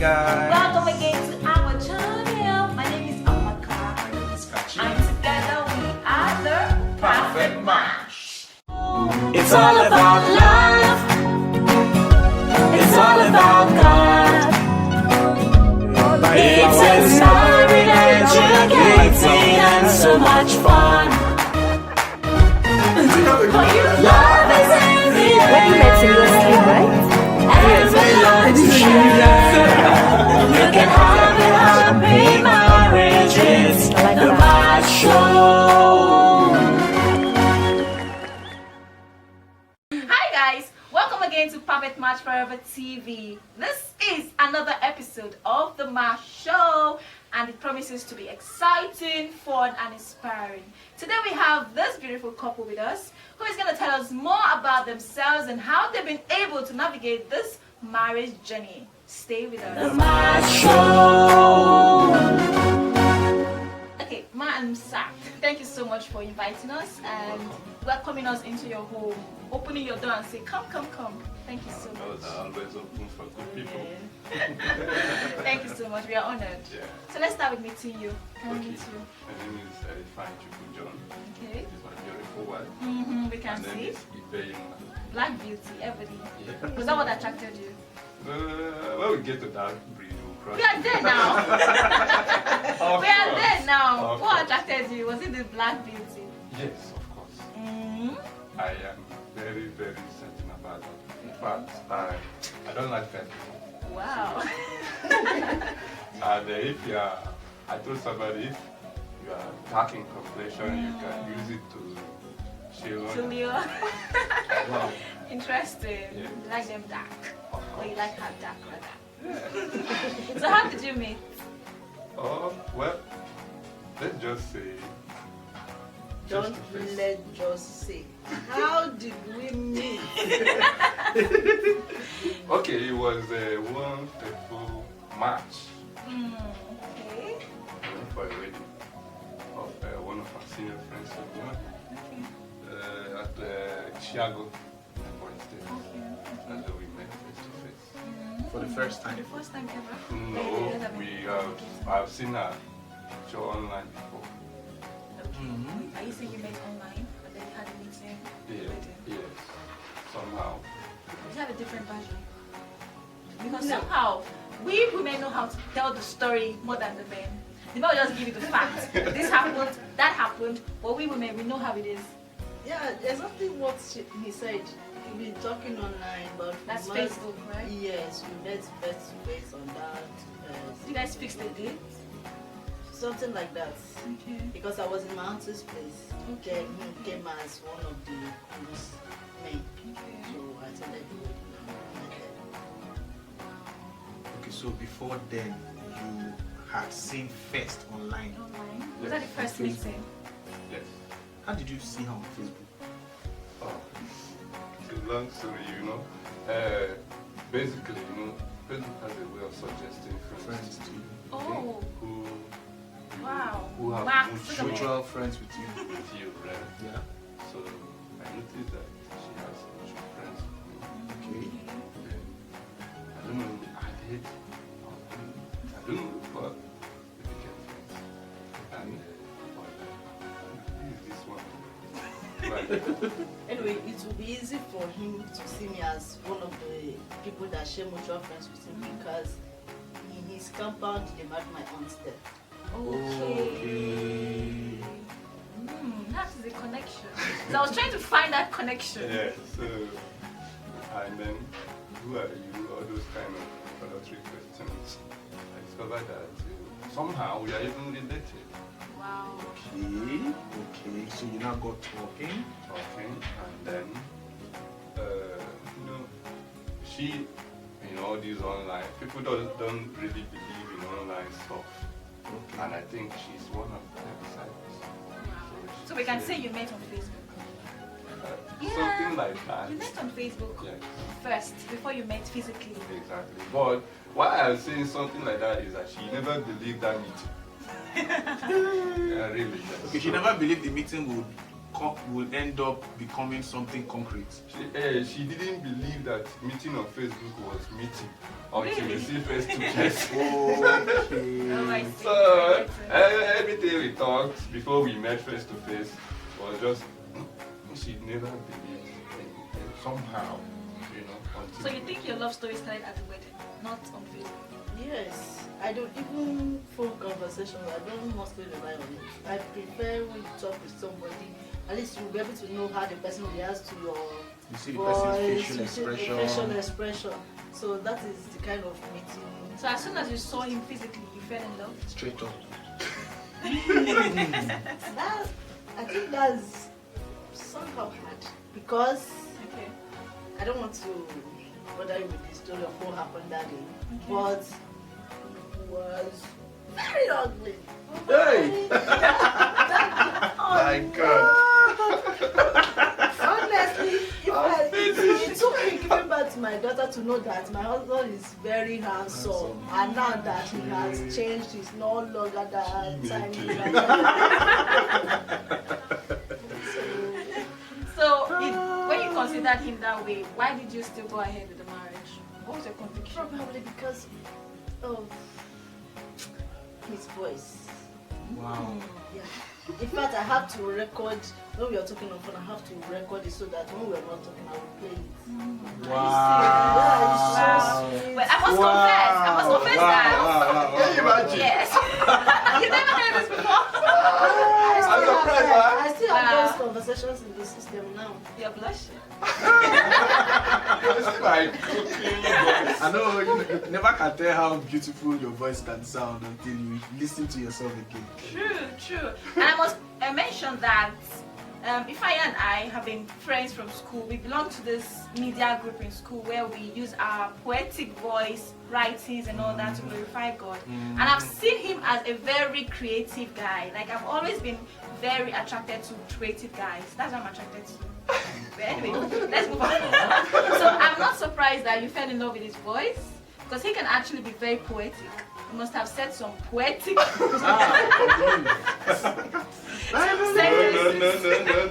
guys. Welcome again to our channel. My name is Amaka. My name is Kachi. And together we are the Perfect Match. It's all about love. It's all about God. It's inspiring, educating, and so much fun. Love is in the air. When you met him, you were asleep, right? And we love to share. You can have a happy marriage. It's the MACH Show. Hi guys, welcome again to Perfect Match Forever TV. This is another episode of the MACH Show, and it promises to be exciting, fun, and inspiring. Today we have this beautiful couple with us who is going to tell us more about themselves and how they've been able to navigate this marriage journey. Stay with us. The MACH Show. Okay, Ma and Sak, thank you so much for inviting us and welcoming us into your home, opening your door and say, come, come, come. Thank you so much. Doors are always open for good people. Thank you so much. We are honored. Yeah. So let's start with meeting you. Can we Okay. meet you? My name is Ifeanyi John. Okay. This is my beautiful wife. We can And then see. is Ifeanyi. Black beauty, everybody. Yeah. Was that what attracted you? When we get to that breed, we'll cross. We are there now. Of We are course. there now. Of What course. attracted you? Was it the black beauty? Yes, of course. Mm. I am very, very certain about that. In fact, I don't like fat people. Wow. And if you are, I told somebody, if you are dark in complexion, you can use it to chill. Julio. Wow. Interesting. Yeah. You like them dark. Of Or you course. like her dark like that. So how did you meet? Oh, well, let's just say. Don't face-to-face. let just say. How did we meet? Okay, it was one fateful March. Okay. For a wedding of one of our senior friends at Chicago, for instance. And then we met face to face. For the first time. The first time ever? No, I've seen her picture online before. Okay. Are you saying you met online and then you had a meeting? Yes, somehow. You have a different version. Because somehow we women know how to tell the story more than the men. The men will just give you the facts. This happened, that happened, but we women, we know how it is. Yeah, exactly what he said. You've been talking online, but That's we met- Facebook, right? Yes, we met face to face on that. Did you guys fix the date? Something like that. Okay. Because I was in my auntie's place. Okay. Then he came as one of the groom's men. So I attended the wedding. Okay, so before then, you had seen first online. Online? Was that the first meeting? Yes. How did you see her on Facebook? Oh, it's a long story, you know. Basically, you know, Facebook has a way of suggesting friends Friends to you. Oh, who wow. who have Mark, mutual Mutual friends with you. with you, right? Yeah. So I noticed that she has mutual friends with me. Okay. Then, I don't know, I did. I don't know, but we became friends. And who is this one? Right. Anyway, it will be easy for him to see me as one of the people that share mutual friends with him because in his compound they married my aunt there. Okay. That is a connection. So I was trying to find that connection. Yeah, so, and then, who are you? All those kind of introductory questions. I discovered that somehow we are even related. Wow. Okay. So you now got talking. And then, you know, she, you know, these online, people don't really believe in online stuff. Okay. And I think she's one of the disciples. So we can say you met on Facebook. Something like that. You met on Facebook Yeah. first before you met physically. Exactly. But why I'm saying something like that is that she never believed that meeting. Yeah, really. Okay, she never believed the meeting would will end up becoming something concrete. She didn't believe that meeting on Facebook was meeting until we Really? see face to face. Okay. Oh, I see. So everything we talked before we met face to face was just she never believed in somehow, until So you think your love story started at the wedding, not on Facebook? Yes, I don't even phone conversations. I don't mostly rely on it. I prefer when you talk with somebody. At least you'll be able to know how the person reacts to your You see the voice, person's you facial see the expression. facial expression. So that is the kind of meeting. So as soon as you saw him physically, you fell in love? Straight up. That, I think that's somehow hard because Okay. I don't want to bother you with the story of what happened that day, but it was very ugly. Hey! My God. Honestly, it took me giving birth to my daughter to know that my husband is very handsome, and now that he has changed, he's no longer that tiny. So when you considered him that way, why did you still go ahead with the marriage? What was your conviction? Probably because of his voice. Wow. Yeah. In fact, I have to record when we are talking on phone. I have to record it so that when we are not talking, I will play it. Wow. Yeah, it's so sweet. But I must confess that. Can you imagine? Yes. You never heard this before. I'm surprised, huh? I still have those conversations in the system now. You're blushing. It's like cooking voice. I know you never can tell how beautiful your voice can sound until you listen to yourself again. True. And I must mention that Ifeanyi and I have been friends from school. We belong to this media group in school where we use our poetic voice, writings and all that to glorify God. And I've seen him as a very creative guy. Like I've always been very attracted to creative guys. That's what I'm attracted to. But anyway, let's move on. So I'm not surprised that you fell in love with his voice because he can actually be very poetic. He must have said some poetic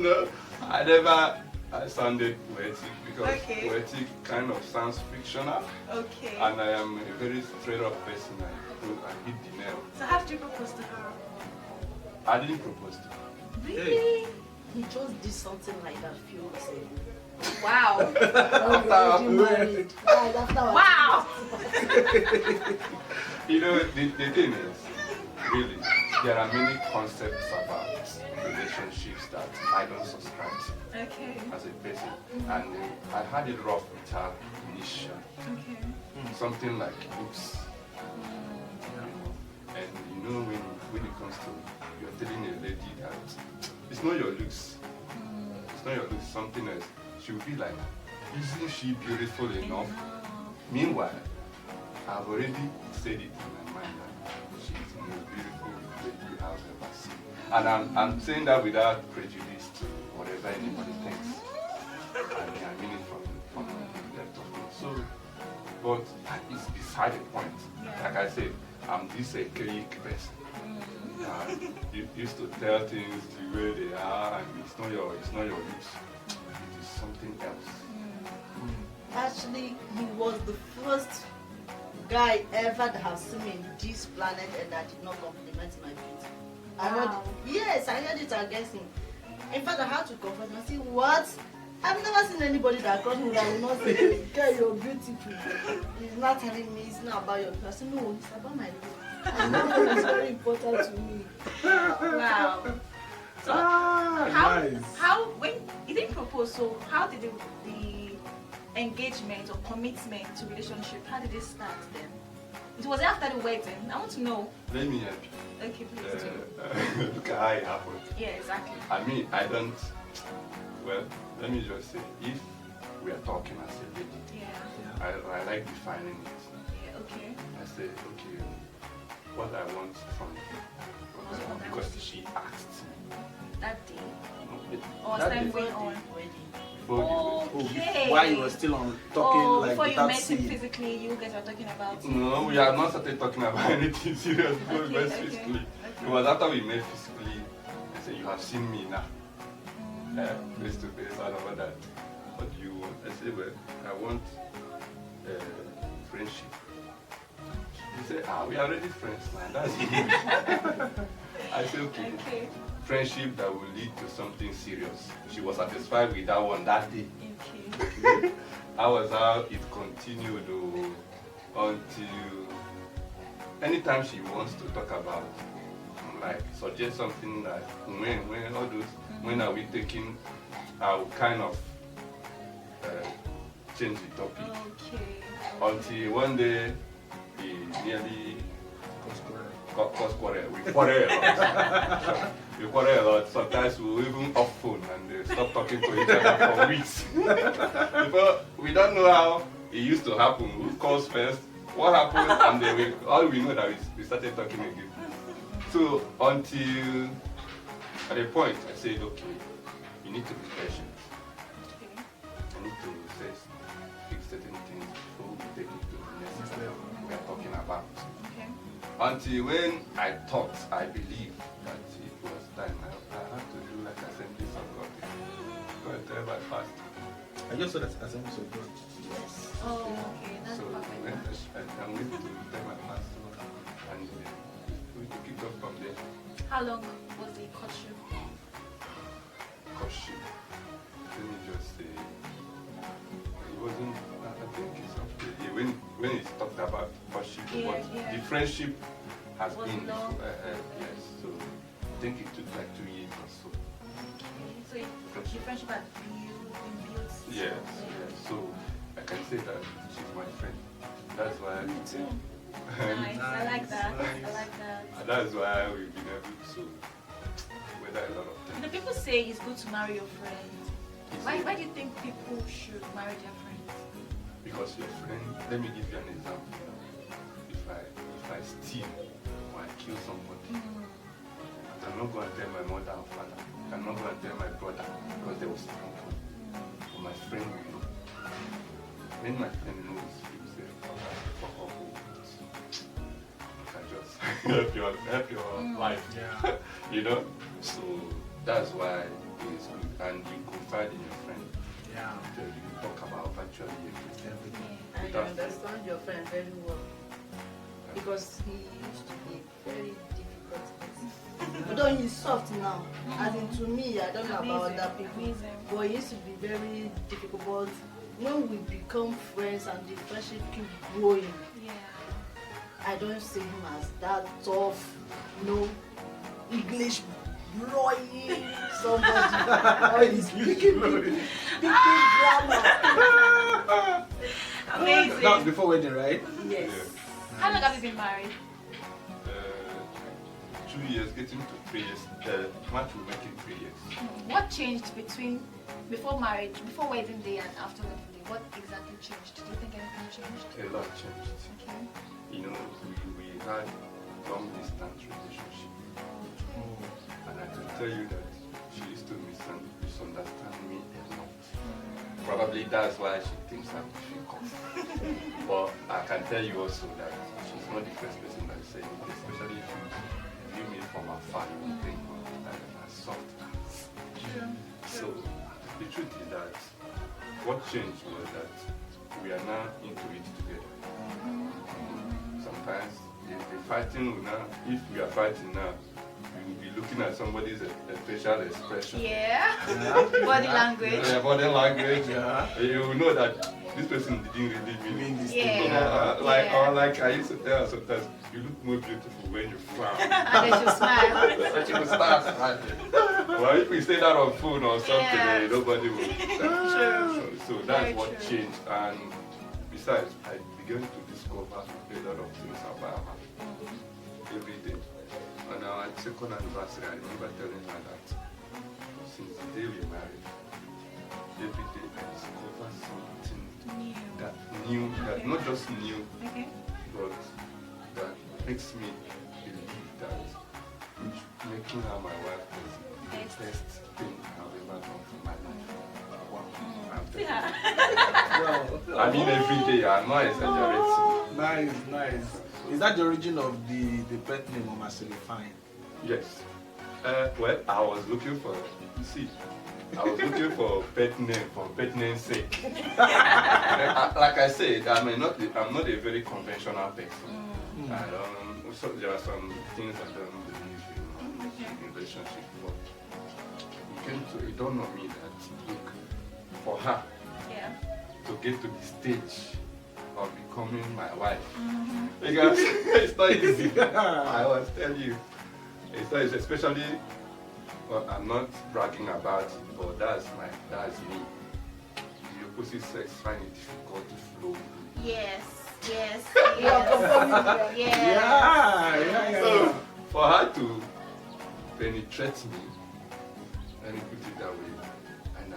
No. I sounded poetic because Okay. poetic kind of sounds fictional. Okay. And I am a very straight up person. I hit the nail. So how did you propose to her? I didn't propose to her. Really? He just did something like that a few weeks ago. Wow. When we were already married. Right after our Wow. The thing is, really, there are many concepts about relationships that I don't subscribe to Okay. as a person. And I had it rough with her initially. Okay. Something like oops. And when it comes to you're telling a lady that it's not your looks. It's not your looks, something else. She will be like, isn't she beautiful enough? Meanwhile, I've already said it in my mind that she's the most beautiful lady I've ever seen. And I'm saying that without prejudice to whatever anybody thinks. I mean it from the depth of me. So, but that is beside the point. Like I said, I'm this archaic person. You used to tell things the way they are, and it's not your looks. It is something else. Actually, he was the first guy ever that has seen me in this planet and that did not compliment my beauty. I heard I heard it against him. In fact, I had to confess him. I said, what? I've never seen anybody that comes me that will not say, girl, you're beautiful. He's not telling me it's not about your beauty. I said, no, it's about my beauty. And that is very important to me. Wow. So Nice. how when he didn't propose, so how did the engagement or commitment to relationship, how did it start then? It was after the wedding. I want to know. Let me help you. Okay, please do. Look at how it happened. Yeah, exactly. I mean, well, let me just say, if we are talking as a lady, Yeah. I like defining it. Yeah, okay. I say, okay, what I want from you, because she asked me. That day. No, Or that time day, went on. before the wedding. Okay. While you were still on talking like before you without met him seeing. physically, you guys were talking about. No, we have not started talking about anything serious before we met Okay. physically. It was after we met physically, I said, you have seen me now. face to face and all that. What do you want? I say, well, I want friendship. He said, we are already friends, man. That's good. I said, okay. Friendship that will lead to something serious. She was satisfied with that one that day. Okay. That was how it continued until anytime she wants to talk about, like, suggest something like, when all those, when are we taking, I will kind of change the topic. Okay. Until one day, he nearly cause quarrel. We quarrel a lot. We quarrel a lot. Sometimes we even off phone and stop talking to each other for weeks. Because we don't know how it used to happen. Who calls first? What happened? And then all we know that we started talking again. So until at a point I said, okay, you need to be patient. Okay. I need to fix certain things before we take it to the next level we are talking about. Okay. Until when I thought, I believed that it was time. I had to do like Assemblies of God. Go and tell my pastor. I just saw that Assemblies of God. Yes. Oh, okay. That's So perfect. I went to tell my pastor and we took it up from there. How long was the courtship? Courtship. Let me just say, it wasn't, I think it's okay. Yeah, when it's talked about courtship, but the friendship has Was been, long? yes, so I think it took like 2 years or so. Okay. So the friendship had been built. Yes, yes. So I can say that she's my friend. That's why. Me too. Nice. I like that. I like that. And that's why we've been able to weather a lot of You know, things. people say it's good to marry your friends. Why do you think people should marry their friends? Because your friend, let me give you an example. If I steal or I kill somebody, I'm not going to tell my mother and father. I'm not going to tell my brother because they will stand for me. But my friend will know. When my friend knows, he will say, fuck off. You can just help your life. Yeah. You know? So that's why it's good. And you confide in your friend. Yeah. So you talk about virtually everything. And you understand your friend very well. Because he used to be very difficult person. Although he's soft now. As in to me, I don't know about other people. Amazing. But he used to be very difficult. But when we become friends and the friendship keep growing, Yeah. I don't see him as that tough, no English blowing somebody. Or he's speaking grammar. Amazing. That was before wedding, right? Yes. How long have you been married? 2 years, getting to 3 years. March will make it 3 years. What changed between before marriage, before wedding day and after wedding day? What exactly changed? Do you think anything changed? A lot changed. Okay. You know, we had long distance relationship. And I can tell you that she used to misunderstand me a lot. Probably that's why she thinks I'm difficult. But I can tell you also that she's not the first person that is saying it, especially if you view me from afar, you will think that I'm soft. True. So the truth is that what changed was that we are now into it together. Sometimes the fighting will now, if we are fighting now, we will be looking at somebody's facial expression. Yeah. Body language. Body language. Yeah. You will know that this person didn't really mean this Yeah. thing. Like I used to tell her sometimes, you look more beautiful when you frown. And then she smile. So she will start smiling. Well, if we say that on phone or something, Yeah. nobody will. True. So that's Very what true. changed. And besides, I began to discover a lot of things about her every day. On our second anniversary, I remember telling her that since the day we married, every day I discover something that new, that not just new, Okay. but that makes me believe that making her my wife was the best thing I've ever done for my life. Wow. I'm telling you. Wow. I mean every day, I'm not exaggerating. Nice. Is that the origin of the pet name of Masili Fine? Yes. Well, I was looking for, see, I was looking for pet name for pet name's sake. Like I said, I'm not a very conventional person. I don't. So there are some things I don't believe in relationship, but it dawned on me that look, for her to get to the stage of becoming my wife, because it's not easy. I was telling you, it's not easy, especially. Well, I'm not bragging about it, but that's me. The opposite sex find it difficult to flow. Yes. Yeah. So for her to penetrate me, let me put it that way, and I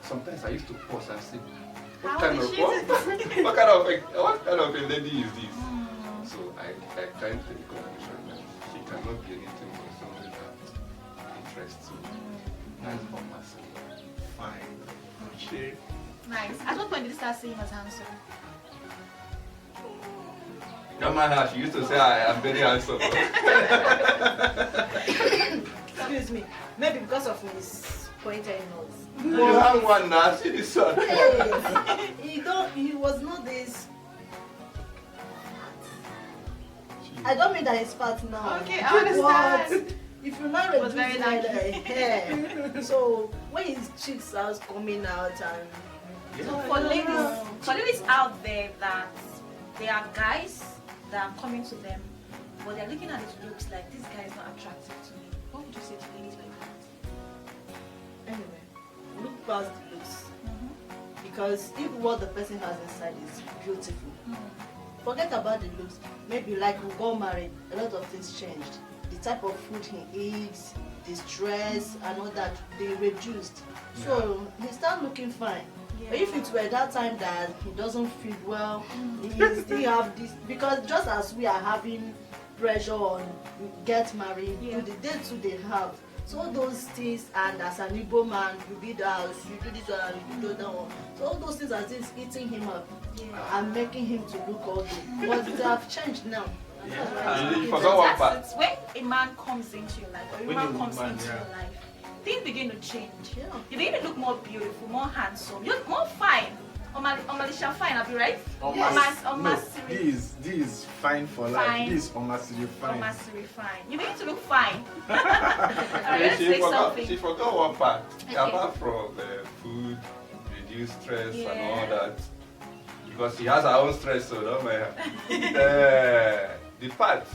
sometimes I used to pause and say, what kind of a lady is this? So I came to the conclusion that she cannot be anything but somebody that interests me. That's for myself. Fine. Okay. Nice. At what point did you start seeing him as handsome? Don't mind her, she used to say I am very handsome. Excuse me. Maybe because of his pointed nose. You have one now, see this one. Yes. He was not this. I don't mean that he's fat now. Okay, I understand. What? If you not Was reduce very like hair, so when his cheeks are coming out and So for ladies out there that there are guys that are coming to them, but they're looking at his looks like this guy is not attractive to me. What would you say to ladies like that? anyway, look past the looks. Because if what the person has inside is beautiful, forget about the looks. Maybe like we got married, a lot of things changed. The type of food he eats, the stress and all that, they reduced. So he started looking fine. But if it were that time that he doesn't feel well, he still have this, because just as we are having pressure on get married, do the dates they have. So all those things, and as an Igbo man, you build the house, you do this one, you do that one. So all those things are things eating him up and making him to look ugly. But they have changed now. You forgot one part. That's it. When a man comes into your life, or a woman comes into your life, things begin to change. You begin to look more beautiful, more handsome, you're more fine. Omalisha fine, I'll be right? This is fine for life. Fine. This is Omasiri fine. Omasiri fine. You begin to look fine. Alright, let's say something. She forgot one part. Okay. Apart from food, reduce stress and all that. Because she has her own stress, so don't mind her. The part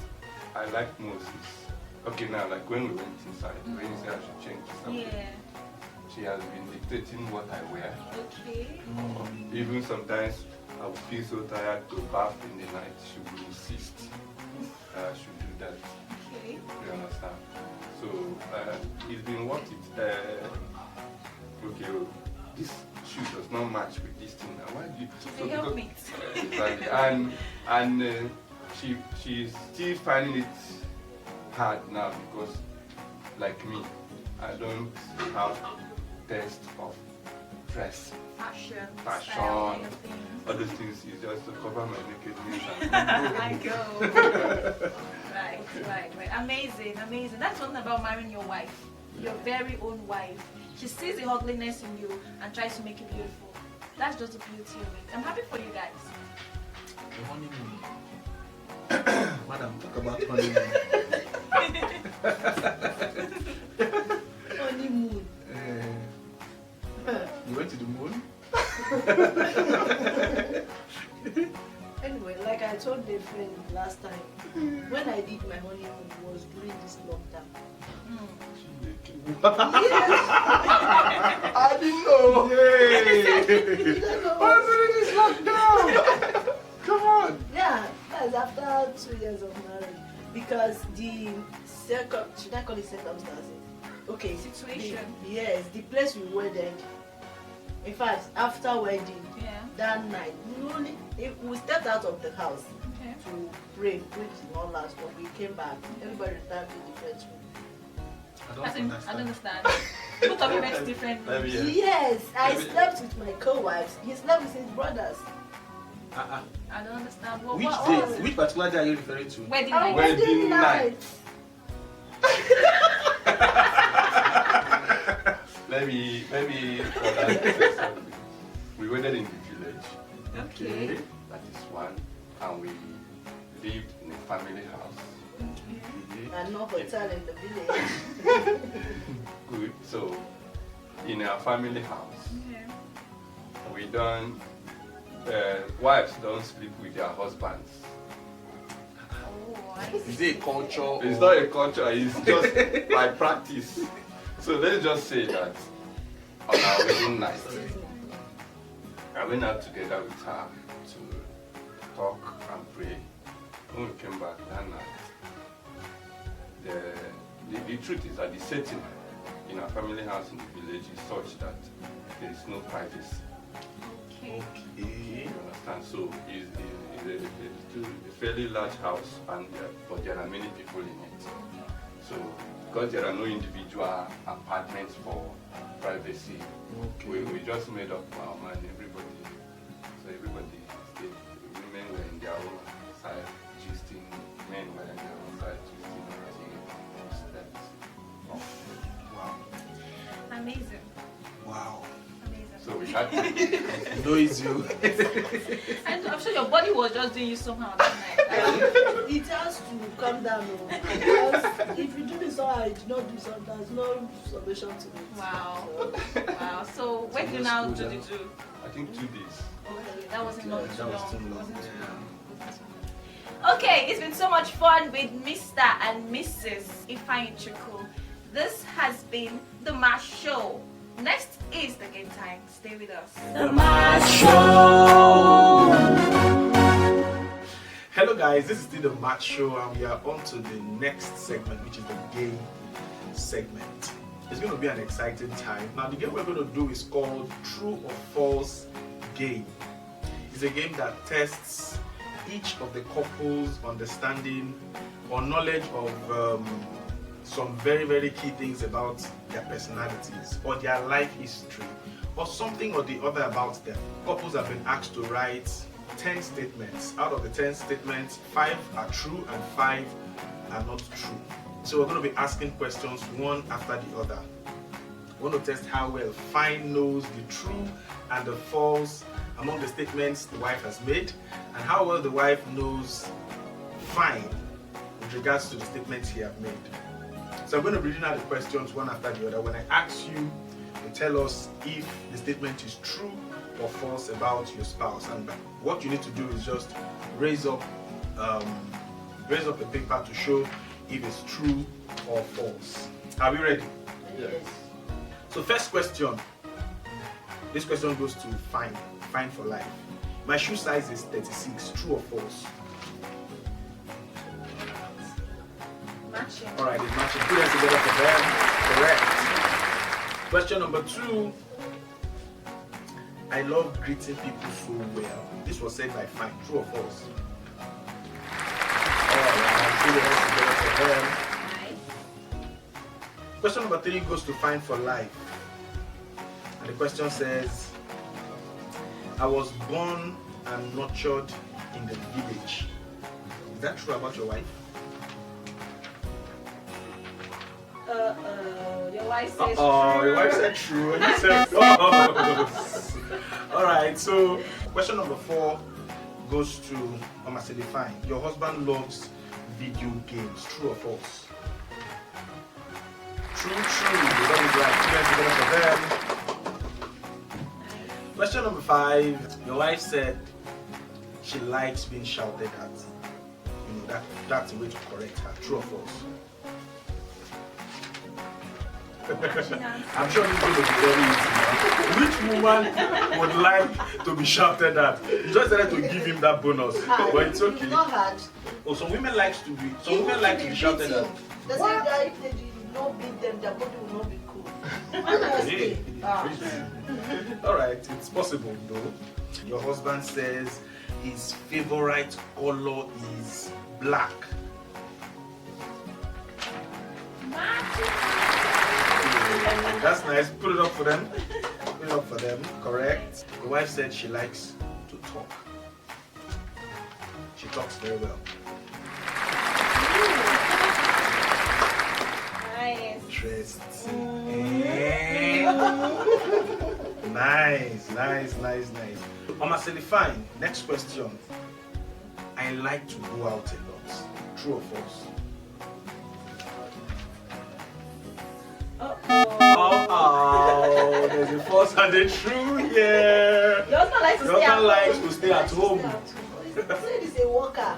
I like most is, okay, now, like when we went inside, when you say I should change something, she has been dictating what I wear. Okay. Even sometimes I would feel so tired to bath in the night. She would insist I should do that. Okay. You understand? So it's been worth it. Okay, this shoe does not match with this thing. Now, why do you? They help me. Exactly. And she's still finding it hard now because, like me, I don't have taste of dress, Fashion. all those things is just to cover my nakedness. I go. Right. Amazing. That's one thing about marrying your wife, your very own wife. She sees the ugliness in you and tries to make it beautiful. That's just the beauty of it. I'm happy for you guys. The honeymoon. Madam, talk about honeymoon. Honeymoon. You went to the moon? Anyway, like I told a friend last time, when I did my honeymoon was during this lockdown. I didn't know. Yay! What's this lockdown? Come on. Yeah, that's after 2 years of marriage. Because the should I call it circumstances? Okay, Situation. Yes, the place we wedded. In fact, after wedding, that night, we stepped out of the house to pray, which did not last, but we came back. Everybody returned to the first room. I don't understand. Both of you went differently. Yes, I slept with my co-wives. He slept with his brothers. I don't understand. Which particular day are you referring to? Wedding Our night. Wedding night. maybe for that, we wedded in the village. Okay. That is one, and we lived in a family house. And no hotel in the village. Good. So, in our family house, we don't. Wives don't sleep with their husbands. Oh, I Is it a culture? It's not a culture. It's just by practice. So let's just say that on our wedding night, I went out together with her to talk and pray. When we came back that night, the truth is that the setting in our family house in the village is such that there is no privacy. Okay. You understand? So it's a fairly large house, but there are many people in it. So because there are no individual apartments for privacy, we just made up our mind. Everybody stayed. Women were in their own side, gisting. Men were in their own side, gisting. Wow. Amazing. Wow. Amazing. So we had to. Noise you. And I'm sure your body was just doing you somehow that night. It has to calm down. Because if you do this all, I do not do something, there's no solution to it. Wow. Wow. So when you now do the do? I think 2 days. Okay, that wasn't long. That was too long. Wasn't too Yeah. long. Okay, it's been so much fun with Mr. and Mrs. Ifeanyi. This has been the MACH Show. Next is the game time. Stay with us. The MACH Show. Hello guys, this is still the MACH Show and we are on to the next segment, which is the game segment. It's going to be an exciting time. Now the game we're going to do is called True or False Game. It's a game that tests each of the couple's understanding or knowledge of some very, very key things about their personalities or their life history or something or the other about them. Couples have been asked to write 10 statements. Out of the 10 statements, 5 are true and 5 are not true. So we're going to be asking questions one after the other. We want to test how well Fine knows the true and the false among the statements the wife has made and how well the wife knows Fine with regards to the statements he has made. So I'm going to be reading out the questions one after the other. When I ask you to tell us if the statement is true or false about your spouse, and what you need to do is just raise up the paper to show if it's true or false. Are we ready? Yes. So first question. This question goes to Fine for life. My shoe size is 36. True or false? Matching. Alright, it's matching. Put them together for them. Correct. Question number 2. I love greeting people so well. This was said by Fine. True or false? Alright, put them together for them. Nice. Question number 3 goes to Fine for life. And the question says, I was born and nurtured in the village. Is that true about your wife? Your wife says Oh, true. your wife said true. And you said false. Alright, so question number 4 goes to Amaka Fine. Your husband loves video games. True or false? True. That is right. Two guys together for them. Question number 5. Your wife said she likes being shouted at. You know, that's the way to correct her. True or false? I'm sure this going to be very easy now. Which woman would like to be shouted at? You just had to give him that bonus, but it's okay. It's not hard. Oh, some women like to be shouted at. They say that if they did not beat them, their body will not be cool. Honestly. Alright, it's possible though. Your husband says his favorite color is black. That's nice. Put it up for them. Put it up for them. Correct. The wife said she likes to talk. She talks very well. Nice. interesting. Nice. Mama fine. Next question. I like to go out a lot. True or false? Oh, there's a false and a true here. Your husband likes to Your stay at husband likes home. to stay at home. He said he's a worker.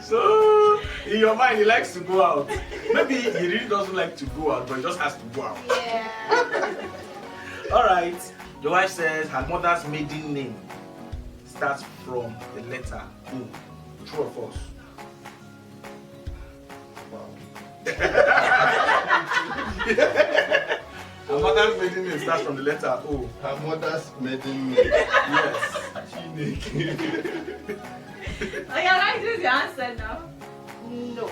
So, in your mind, he likes to go out. Maybe he really doesn't like to go out, but he just has to go out. Yeah. All right. Your wife says her mother's maiden name starts from the letter O. True or false? Wow. Her mother's maiden name starts from the letter O. Her mother's maiden name. Yes. Chineke. Oh, yeah, right. Raise your answer now. No.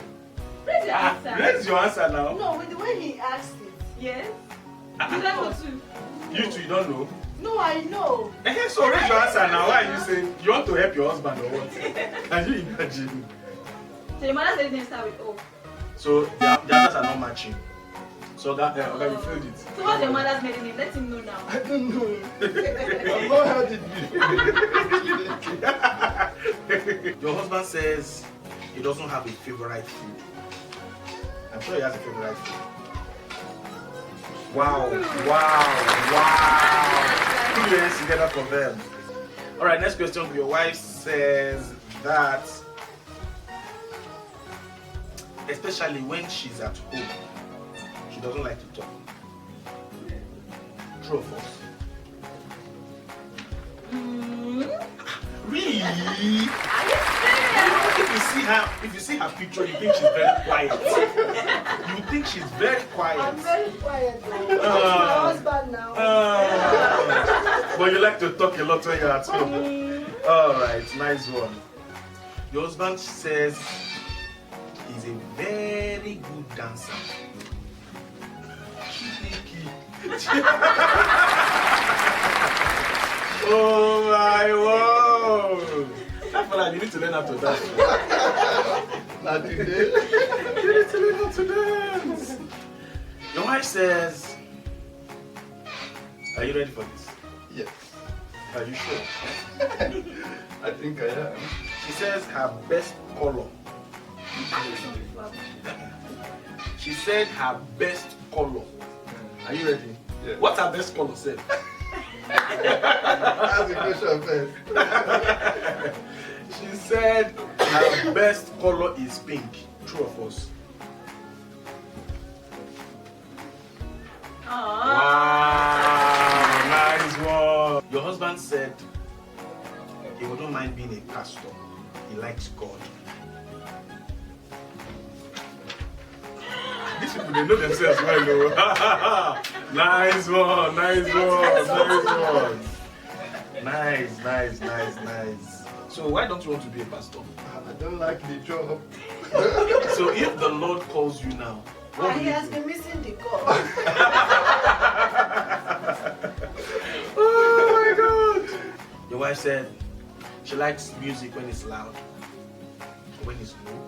Raise your answer. Raise your answer now. No, with the way he asked it. Yes. You don't know too. You two, you don't know. No, I know. So raise your answer now. Why are you saying you want to help your husband or what? Can you imagine? So your mother's maiden name start with O. So the answers are not matching. So that okay, we filled it. So what's your mother's maiden name? Let him know now. I don't know. I've not heard it before. Your husband says he doesn't have a favorite food. I'm sure he has a favorite food. Wow. Put your hands together for them. Alright, next question. Your wife says that especially when she's at home, she doesn't like to talk. True or false? Really? Are you serious? If you see her picture, you think she's very quiet. You think she's very quiet. I'm very quiet now. My husband now. But you like to talk a lot when you're at home. Alright, nice one. Your husband says he's a very good dancer. Oh my word! That's why you need to learn how to dance. Not today. You need to learn how to dance. Your wife says, are you ready for this? Yes. Are you sure? I think I am. She says her best color. She said her best color. Are you ready? Yeah. What's her best color, say? Ask the question first. She said her best color is pink. True or false? Wow, nice one. Your husband said he wouldn't mind being a pastor. He likes God. These people, they know themselves well, though. Nice one. Nice. So why don't you want to be a pastor? I don't like the job. So if the Lord calls you now, what will He you has do? been missing the call. Oh my God! Your wife said she likes music when it's loud. When it's low,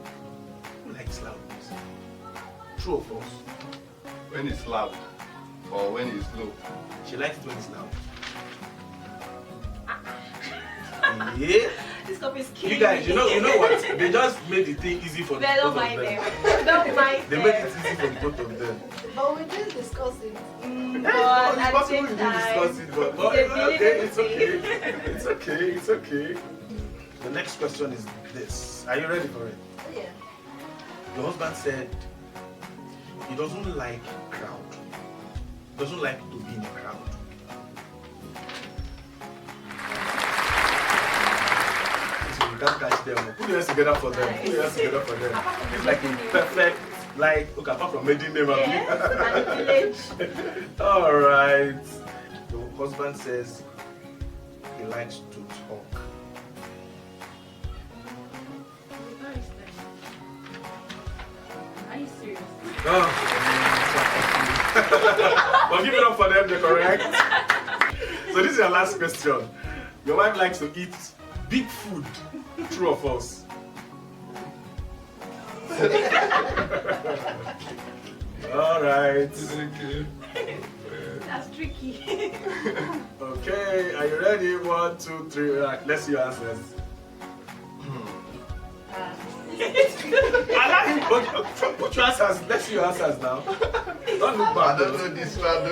who likes loud music? True or false? When it's loud or when it's low. She likes it when it's loud. Yeah. This cup is killing You guys, me. you know what? They just made the thing easy for the They both don't of mind them. them. Don't mind They them. made it easy for the both of them. But we didn't discuss it. But It's at the possible same we didn't time, discuss it, but they it's believe okay. in It's okay. The next question is this. Are you ready for it? Yeah. Your husband said he doesn't like crowd. Doesn't like to be in a crowd. So you can't catch them. Put your hands together for them. Put your hands together for them. It's like a perfect, like, okay, apart from maiden name. Yes, and village. Alright. Your husband says he likes to talk. Are you serious? Oh. Well, give it up for them, they're correct. So this is your last question. Your wife likes to eat big food. True or false? All right. Okay. That's tricky. Okay, are you ready? 1, 2, 3. Right, let's see your answers. Put your answers. Let's see your answers now. Don't look I back. don't know this one.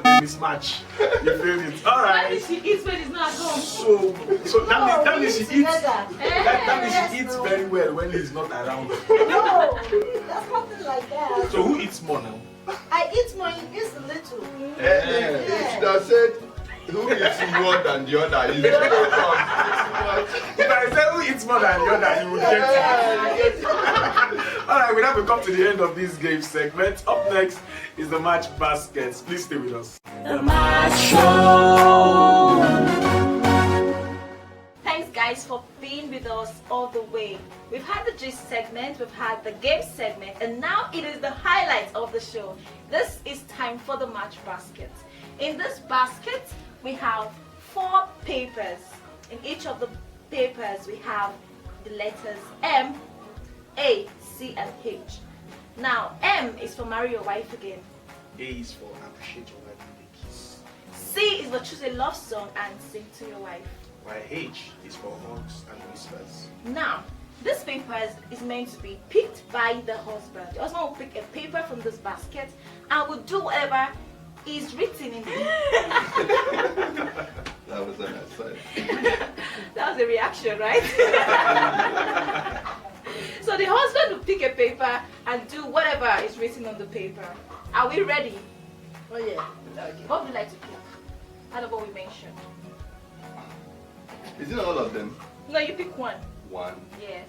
The mismatch. You feel it. All Why right. did she eat when it's not at home? So that means she eats. Together. That means she eats very well when he's not around. No, that's nothing like that. So who eats more now? I eat more, he eats little. If you should have said who eats more than the other, is it? If I say who eats more than the other, you would get it. Alright, we now come to the end of this game segment. Up next is the match baskets. Please stay with us. The MACH Show. Thanks guys for being with us all the way. We've had the gist segment, we've had the game segment, and now it is the highlight of the show. This is time for the match basket. In this basket, we have 4 papers. In each of the papers, we have the letters M, A, C, and H. Now, M is for marry your wife again. A is for appreciate your wife with a kiss. C is for choose a love song and sing to your wife. While H is for hugs and whispers. Now, this paper is meant to be picked by the husband. The husband will pick a paper from this basket and will do whatever is written in it. That was an aside. That was a reaction, right? So the husband will pick a paper and do whatever is written on the paper. Are we ready? Oh yeah. Okay. What would you like to pick? Out of what we mentioned. Is it all of them? No, you pick one. One. Yes.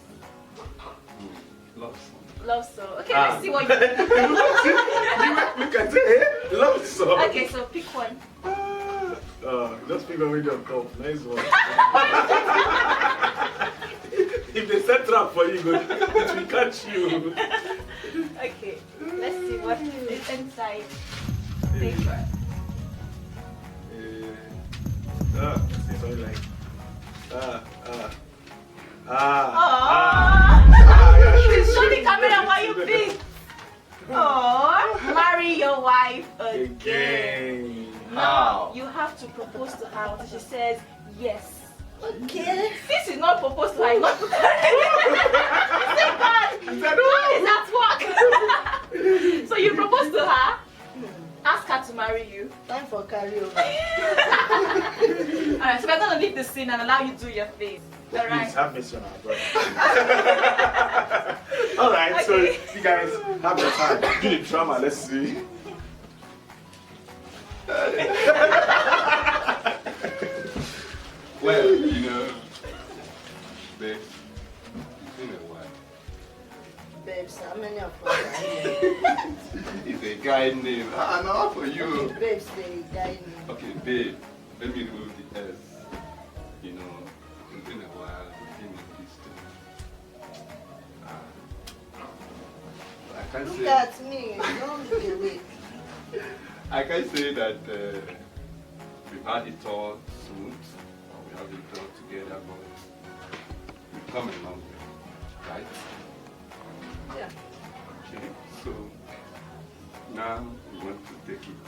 Love song. Love song. Okay, let's see what you Look at it. Love song. Okay, so pick one. Just pick one with your cup. Nice one. If they set trap for you, it will catch you. Okay, let's see what is inside the paper. It's only like Show the camera what you pick. Oh, marry your wife again. Now you have to propose to her until she says yes. Okay. This is not proposed to her. It's not How is that work? So you propose to her, ask her to marry you. Time for carryover. Alright, so we're gonna leave the scene and allow you to do your face. Alright. Please have mercy on our brother. Alright, so Okay. you guys have your time. Do the drama, let's see. Well, you know, babe, it's been a while. Babes, how many of us are here? It's a guy name. No, for you. Babes, the guy name. Okay, babe, let me remove the S. You know, it's been a while. We've been in this thing. I can't Look say. at me. Don't look away. I can't say that we've had it all smooth, or we have it all together, but we've come a long way, right? Yeah. Okay, so now we want to take it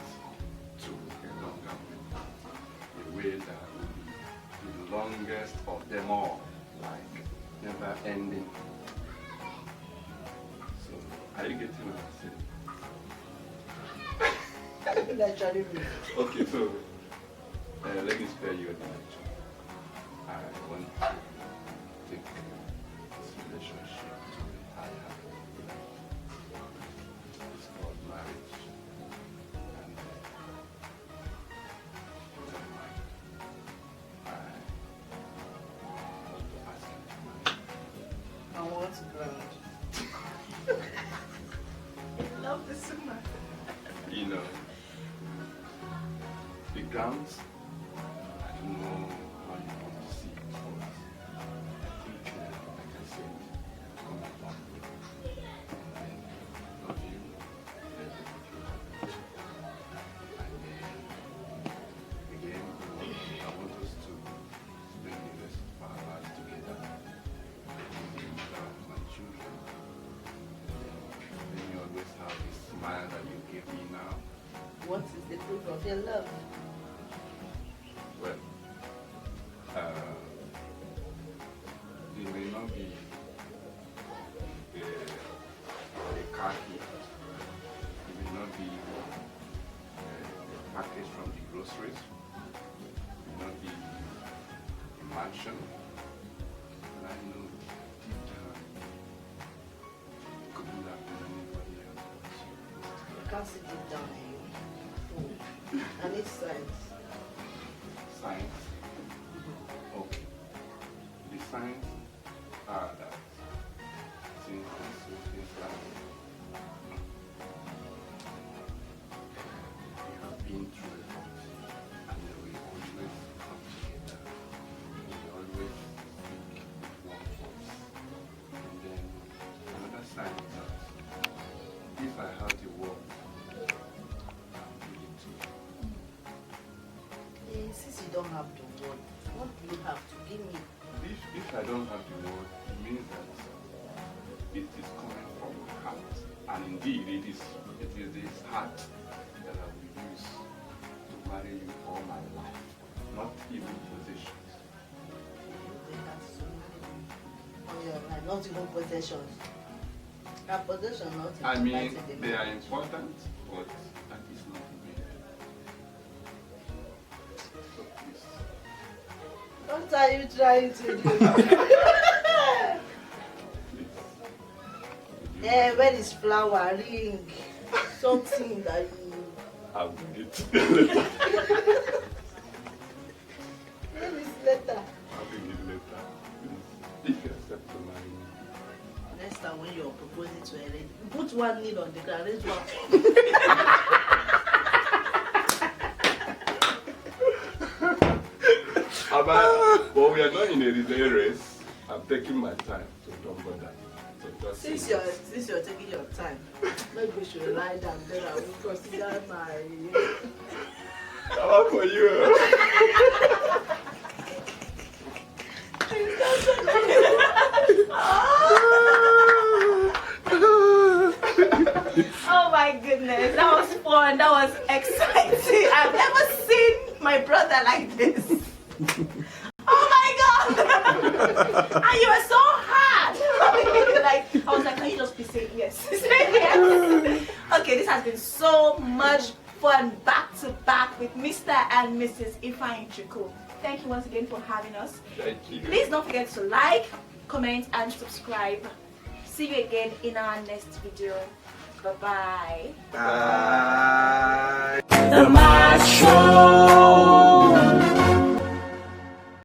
to a longer way, a way that will be the longest of them all, like never ending. So, are you getting what I'm saying? Naturally. Okay, so let me spare you a minute. I want to take this relationship to a higher level. It's called marriage. And don't mind. I want to ask you to marry me. I want to ground. I love this so much. You know, the grounds, I don't know how you want to see it, but I think, like I said, I've come a long way. I love you, and again, I want us to spend the rest of our lives together. What is the proof of your love? Well, it may not be a car key. It may not be a package from the groceries. It may not be a mansion. But I know deep down it couldn't have been anybody else. You can't sit it down here. I need signs. Signs. Okay. The signs are that things like we have been through a lot and then we always come together. We always speak with one voice. And then another sign is that if I have the word, I'm willing to. Since you don't have the word, what do you have to give me? If I don't have the word, it means that it is coming from my heart. And indeed, it is this heart that I will use to marry you all my life, not even possessions. Oh yeah, not even possessions. A possession, not I important mean, in the they are marriage. important, but that is not the main. So please. What are you trying to do? Where is flower, ring, something that you... I will get later. Where is letter? I will get later. Please, if you accept to marry me. Next time when you're proposing to a lady, put one knee on the ground, raise one. But we are not in a relay race. I'm taking my time, so don't bother. So just Since you're taking your time, maybe we should lie down then I will consider my... How about for you? Oh my goodness, that was fun. That was exciting. I've never seen my brother like this. Oh my god! And you were so hard. I was like, can you just be saying yes? Say yes. Okay, this has been so much fun back to back with Mr. and Mrs. Ifeanyi. Thank you once again for having us. Thank you. Please don't forget to like, comment, and subscribe. See you again in our next video. Bye-bye. Bye. The MACH Show.